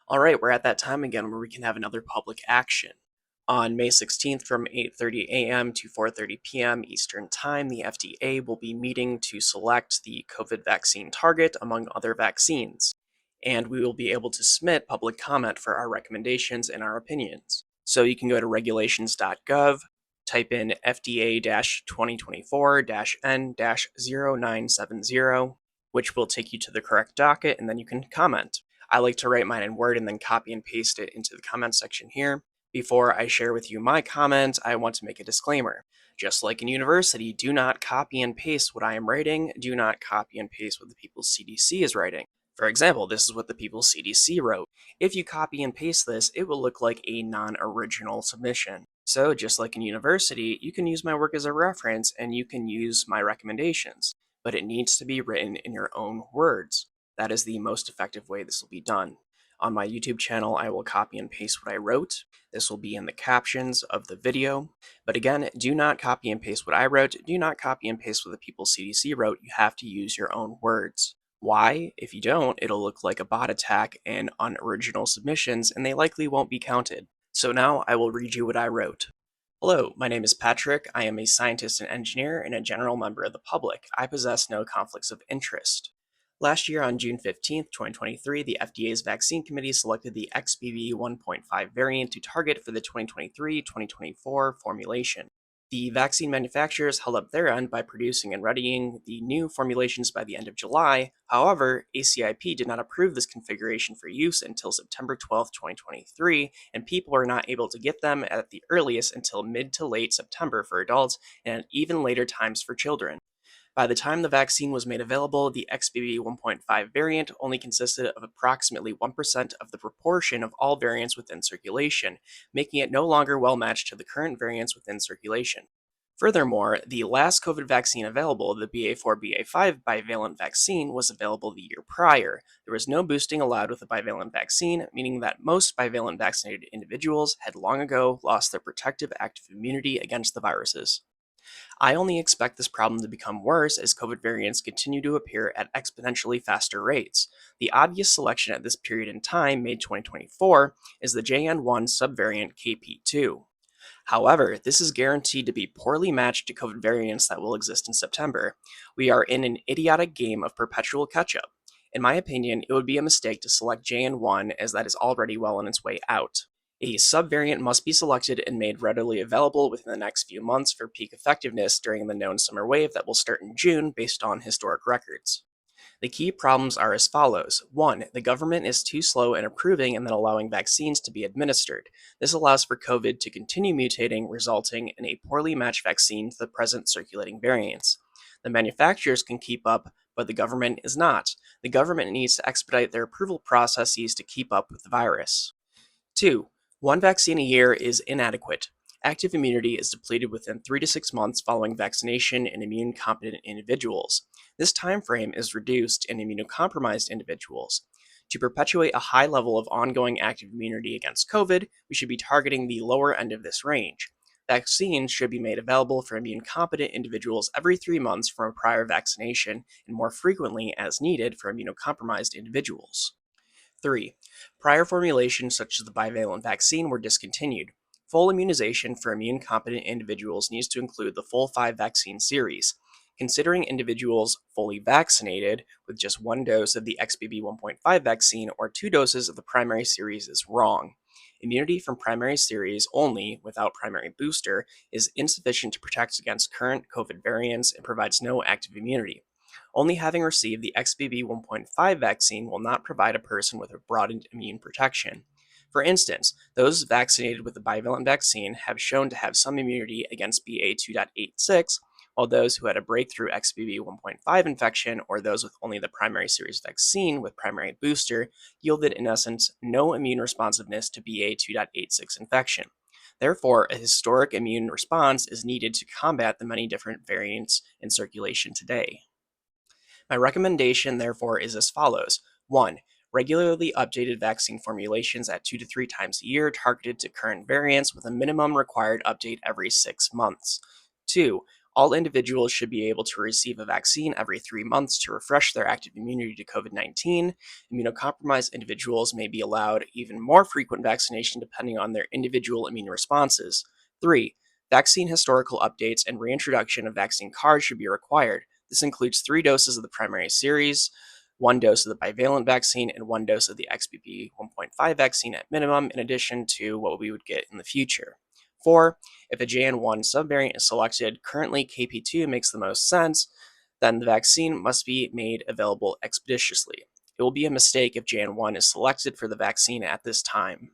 All right, we're at that time again where we can have another public action. On May 16th from 8:30 a.m. to 4:30 p.m. Eastern Time, the FDA will be meeting to select the COVID vaccine target among other vaccines, and we will be able to submit public comment for our recommendations and our opinions. So you can go to regulations.gov, type in FDA-2024-N-0970, which will take you to the correct docket, and then you can comment. I like to write mine in Word and then copy and paste it into the comment section here. Before I share with you my comment, I want to make a disclaimer. Just like in university, do not copy and paste what I am writing. Do not copy and paste what the People's CDC is writing. For example, this is what the People's CDC wrote. If you copy and paste this, it will look like a non-original submission. So just like in university, you can use my work as a reference and you can use my recommendations, but it needs to be written in your own words. That is the most effective way this will be done. On my YouTube channel, I will copy and paste what I wrote. This will be in the captions of the video. But again, do not copy and paste what I wrote. Do not copy and paste what the People's CDC wrote. You have to use your own words. Why? If you don't, it'll look like a bot attack and unoriginal submissions, and they likely won't be counted. So now I will read you what I wrote. Hello, my name is Patrick. I am a scientist and engineer and a general member of the public. I possess no conflicts of interest. Last year, on June 15th, 2023, the FDA's Vaccine Committee selected the XBB 1.5 variant to target for the 2023-2024 formulation. The vaccine manufacturers held up their end by producing and readying the new formulations by the end of July. However, ACIP did not approve this configuration for use until September 12, 2023, and people were not able to get them at the earliest until mid to late September for adults and at even later times for children. By the time the vaccine was made available, the XBB 1.5 variant only consisted of approximately 1% of the proportion of all variants within circulation, making it no longer well matched to the current variants within circulation. Furthermore, the last COVID vaccine available, the BA4-BA5 bivalent vaccine, was available the year prior. There was no boosting allowed with a bivalent vaccine, meaning that most bivalent vaccinated individuals had long ago lost their protective active immunity against the viruses. I only expect this problem to become worse as COVID variants continue to appear at exponentially faster rates. The obvious selection at this period in time, May 2024, is the JN1 subvariant KP2. However, this is guaranteed to be poorly matched to COVID variants that will exist in September. We are in an idiotic game of perpetual catch-up. In my opinion, it would be a mistake to select JN1 as that is already well on its way out. A subvariant must be selected and made readily available within the next few months for peak effectiveness during the known summer wave that will start in June based on historic records. The key problems are as follows. 1. The government is too slow in approving and then allowing vaccines to be administered. This allows for COVID to continue mutating, resulting in a poorly matched vaccine to the present circulating variants. The manufacturers can keep up, but the government is not. The government needs to expedite their approval processes to keep up with the virus. 2. One vaccine a year is inadequate. Active immunity is depleted within 3 to 6 months following vaccination in immune-competent individuals. This time frame is reduced in immunocompromised individuals. To perpetuate a high level of ongoing active immunity against COVID, we should be targeting the lower end of this range. Vaccines should be made available for immune-competent individuals every 3 months from a prior vaccination and more frequently as needed for immunocompromised individuals. 3. Prior formulations such as the bivalent vaccine were discontinued. Full immunization for immune-competent individuals needs to include the full 5 vaccine series. Considering individuals fully vaccinated with just 1 dose of the XBB 1.5 vaccine or 2 doses of the primary series is wrong. Immunity from primary series only, without primary booster, is insufficient to protect against current COVID variants and provides no active immunity. Only having received the XBB 1.5 vaccine will not provide a person with a broadened immune protection. For instance, those vaccinated with the bivalent vaccine have shown to have some immunity against BA2.86, while those who had a breakthrough XBB 1.5 infection or those with only the primary series vaccine with primary booster yielded in essence no immune responsiveness to BA2.86 infection. Therefore, a historic immune response is needed to combat the many different variants in circulation today. My recommendation, therefore, is as follows. 1. Regularly updated vaccine formulations at 2 to 3 times a year targeted to current variants with a minimum required update every 6 months. 2. All individuals should be able to receive a vaccine every 3 months to refresh their active immunity to COVID 19. Immunocompromised individuals may be allowed even more frequent vaccination depending on their individual immune responses. 3. Vaccine historical updates and reintroduction of vaccine cards should be required. This includes 3 doses of the primary series, 1 dose of the bivalent vaccine, and 1 dose of the XBB 1.5 vaccine at minimum, in addition to what we would get in the future. 4. If a JN1 subvariant is selected, currently KP2 makes the most sense, then the vaccine must be made available expeditiously. It will be a mistake if JN1 is selected for the vaccine at this time.